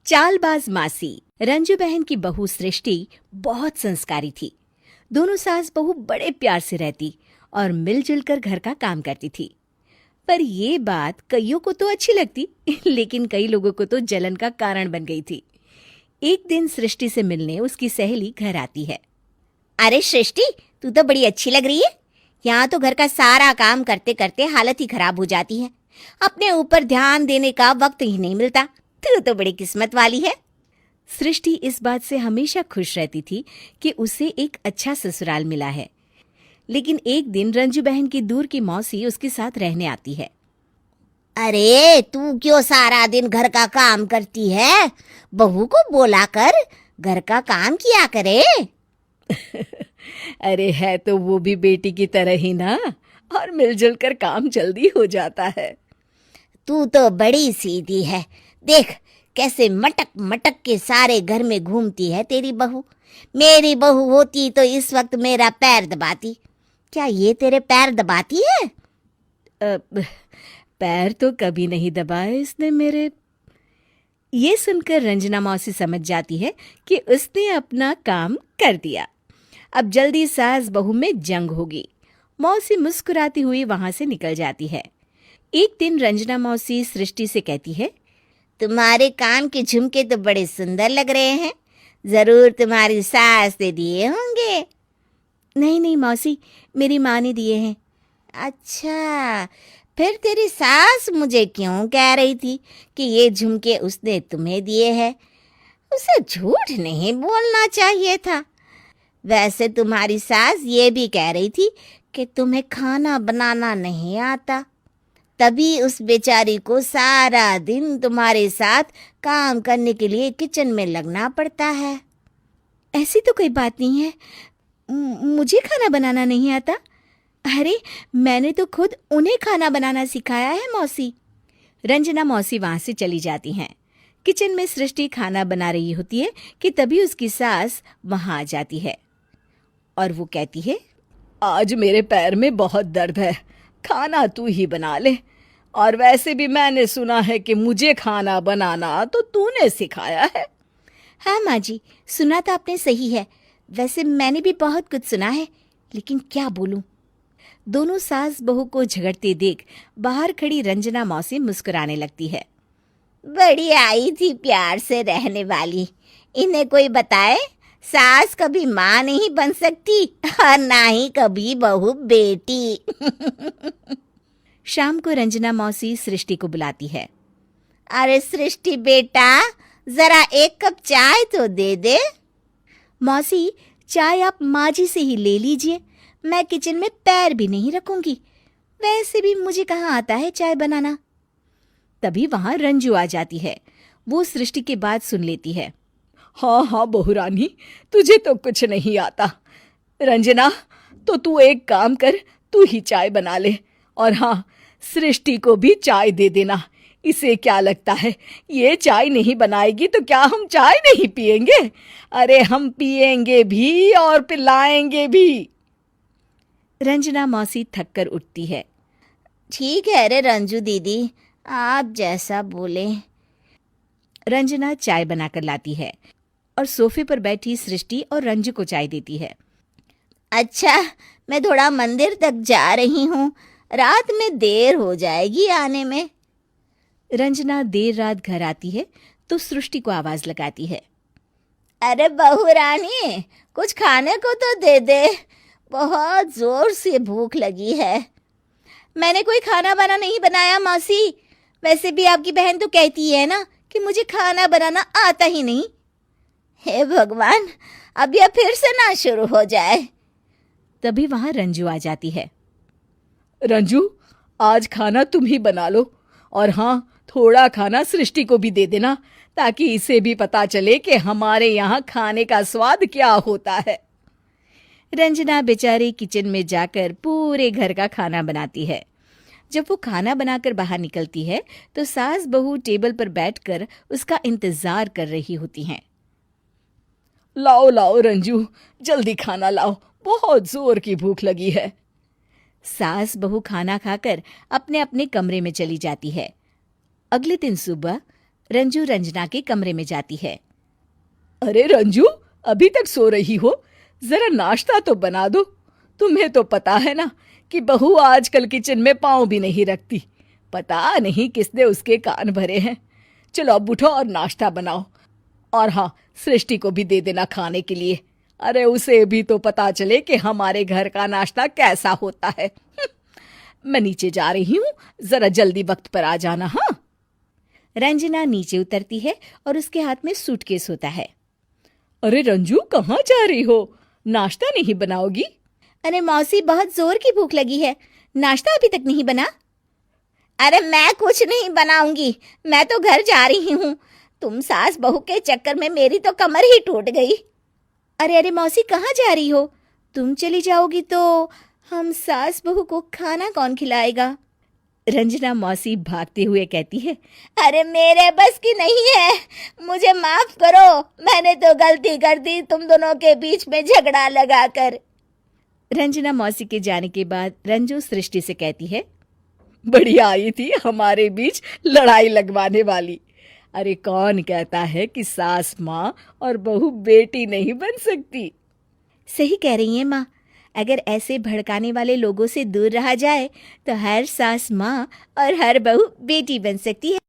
चालबाज मासी। रंजू बहन की बहू सृष्टि बहुत संस्कारी थी। दोनों सास बहू बड़े प्यार से रहती और मिलजुल कर घर का काम करती थी। पर ये बात कईयों को तो अच्छी लगती लेकिन कई लोगों को तो जलन का कारण बन गई थी। एक दिन सृष्टि से मिलने उसकी सहेली घर आती है। अरे सृष्टि, तू तो बड़ी अच्छी लग रही है। यहाँ तो घर का सारा काम करते करते हालत ही खराब हो जाती है। अपने ऊपर ध्यान देने का वक्त ही नहीं मिलता। तू तो बड़ी किस्मत वाली है। सृष्टि इस बात से हमेशा खुश रहती थी कि उसे एक अच्छा ससुराल मिला है। लेकिन एक दिन रंजू बहन की दूर की मौसी उसके साथ रहने आती है। अरे तू क्यों सारा दिन घर का काम करती है? बहू को बोला कर, घर का काम किया करे। अरे है तो वो भी बेटी की तरह ही ना, और मिलजुल कर काम जल्दी हो जाता है। तू तो बड़ी सीधी है। देख कैसे मटक मटक के सारे घर में घूमती है तेरी बहू। मेरी बहू होती तो इस वक्त मेरा पैर दबाती। क्या ये तेरे पैर दबाती है? पैर तो कभी नहीं दबाए इसने मेरे। ये सुनकर रंजना मौसी समझ जाती है कि उसने अपना काम कर दिया। अब जल्दी सास बहू में जंग होगी। मौसी मुस्कुराती हुई वहां से निकल जाती है। एक दिन रंजना मौसी सृष्टि से कहती है, तुम्हारे कान के झुमके तो बड़े सुंदर लग रहे हैं। जरूर तुम्हारी सास ने दिए होंगे। नहीं नहीं मौसी, मेरी माँ ने दिए हैं। अच्छा, फिर तेरी सास मुझे क्यों कह रही थी कि ये झुमके उसने तुम्हें दिए हैं? उसे झूठ नहीं बोलना चाहिए था। वैसे तुम्हारी सास ये भी कह रही थी कि तुम्हें खाना बनाना नहीं आता, तभी उस बेचारी को सारा दिन तुम्हारे साथ काम करने के लिए किचन में लगना पड़ता है। ऐसी तो कोई बात नहीं है। मुझे खाना बनाना नहीं आता। अरे मैंने तो खुद उन्हें खाना बनाना सिखाया है मौसी। रंजना मौसी वहां से चली जाती हैं। किचन में सृष्टि खाना बना रही होती है कि तभी उसकी सास वहां आ जाती है और वो कहती है, आज मेरे पैर में बहुत दर्द है, खाना तू ही बना ले। और वैसे भी मैंने सुना है कि मुझे खाना बनाना तो तूने सिखाया है। हाँ माँ जी, सुना तो आपने सही है। वैसे मैंने भी बहुत कुछ सुना है, लेकिन क्या बोलूं। दोनों सास बहू को झगड़ते देख बाहर खड़ी रंजना मौसी मुस्कुराने लगती है। बड़ी आई थी प्यार से रहने वाली। इन्हें कोई बताए, सास कभी माँ नहीं बन सकती और ना ही कभी बहू बेटी। शाम को रंजना मौसी सृष्टि को बुलाती है। अरे सृष्टि बेटा, जरा एक कप चाय तो दे दे। मौसी, चाय आप माँ जी से ही ले लीजिए। मैं किचन में पैर भी नहीं रखूंगी। वैसे भी मुझे कहाँ आता है चाय बनाना। तभी वहां रंजू आ जाती है। वो सृष्टि की बात सुन लेती है। हाँ हाँ बहू रानी, तुझे तो कुछ नहीं आता। रंजना, तो तू एक काम कर, तू ही चाय बना ले। और हाँ, सृष्टि को भी चाय दे देना। इसे क्या लगता है, ये चाय नहीं बनाएगी तो क्या हम चाय नहीं पिएंगे? अरे हम पिएंगे भी और पिलाएंगे भी। रंजना मौसी थक कर उठती है। ठीक है रे रंजू दीदी, आप जैसा बोले। रंजना चाय बनाकर लाती है और सोफे पर बैठी सृष्टि और रंजू को चाय देती है। अच्छा, मैं थोड़ा मंदिर तक जा रही हूँ, रात में देर हो जाएगी आने में। रंजना देर रात घर आती है तो सृष्टि को आवाज लगाती है। अरे बहू रानी, कुछ खाने को तो दे दे, बहुत जोर से भूख लगी है। मैंने कोई खाना वाना नहीं बनाया मौसी। वैसे भी आपकी बहन तो कहती है ना कि मुझे खाना बनाना आता ही नहीं। हे भगवान, अब यह फिर से ना शुरू हो जाए। तभी वहां रंजू आ जाती है। रंजू, आज खाना तुम ही बना लो, और हाँ, थोड़ा खाना सृष्टि को भी दे देना, ताकि इसे भी पता चले कि हमारे यहाँ खाने का स्वाद क्या होता है। रंजना बेचारी किचन में जाकर पूरे घर का खाना बनाती है। जब वो खाना बनाकर बाहर निकलती है तो सास बहू टेबल पर बैठकर उसका इंतजार कर रही होती हैं। लाओ लाओ रंजू, जल्दी खाना लाओ, बहुत जोर की भूख लगी है। सास बहू खाना खाकर अपने अपने कमरे में चली जाती है। अगले दिन सुबह रंजू रंजना के कमरे में जाती है। अरे रंजू, अभी तक सो रही हो? जरा नाश्ता तो बना दो। तुम्हें तो पता है ना कि बहू आजकल किचन में पाँव भी नहीं रखती। पता नहीं किसने उसके कान भरे हैं। चलो अब उठो और नाश्ता बनाओ। और हाँ, सृष्टि को भी दे देना खाने के लिए। अरे उसे भी तो पता चले कि हमारे घर का नाश्ता कैसा होता है। मैं नीचे जा रही हूँ, जरा जल्दी वक्त पर आ जाना। हाँ। रंजना नीचे उतरती है और उसके हाथ में सूटकेस होता है। अरे रंजू, कहाँ जा रही हो? नाश्ता नहीं बनाओगी? अरे मौसी, बहुत जोर की भूख लगी है, नाश्ता अभी तक नहीं बना। अरे मैं कुछ नहीं बनाऊंगी, मैं तो घर जा रही हूँ। तुम सास बहू के चक्कर में मेरी तो कमर ही टूट गई। अरे अरे मौसी, कहाँ जा रही हो? तुम चली जाओगी तो हम सास बहू को खाना कौन खिलाएगा? रंजना मौसी भागते हुए कहती है। अरे मेरे बस की नहीं है, मुझे माफ करो। मैंने तो गलती कर दी तुम दोनों के बीच में झगड़ा लगाकर। रंजना मौसी के जाने के बाद रंजू सृष्टि से कहती है। बढ़िया आई थी हमारे बीच लड़ाई लगवाने वाली। अरे कौन कहता है कि सास माँ और बहू बेटी नहीं बन सकती? सही कह रही हैं माँ। अगर ऐसे भड़काने वाले लोगों से दूर रहा जाए तो हर सास माँ और हर बहू बेटी बन सकती है।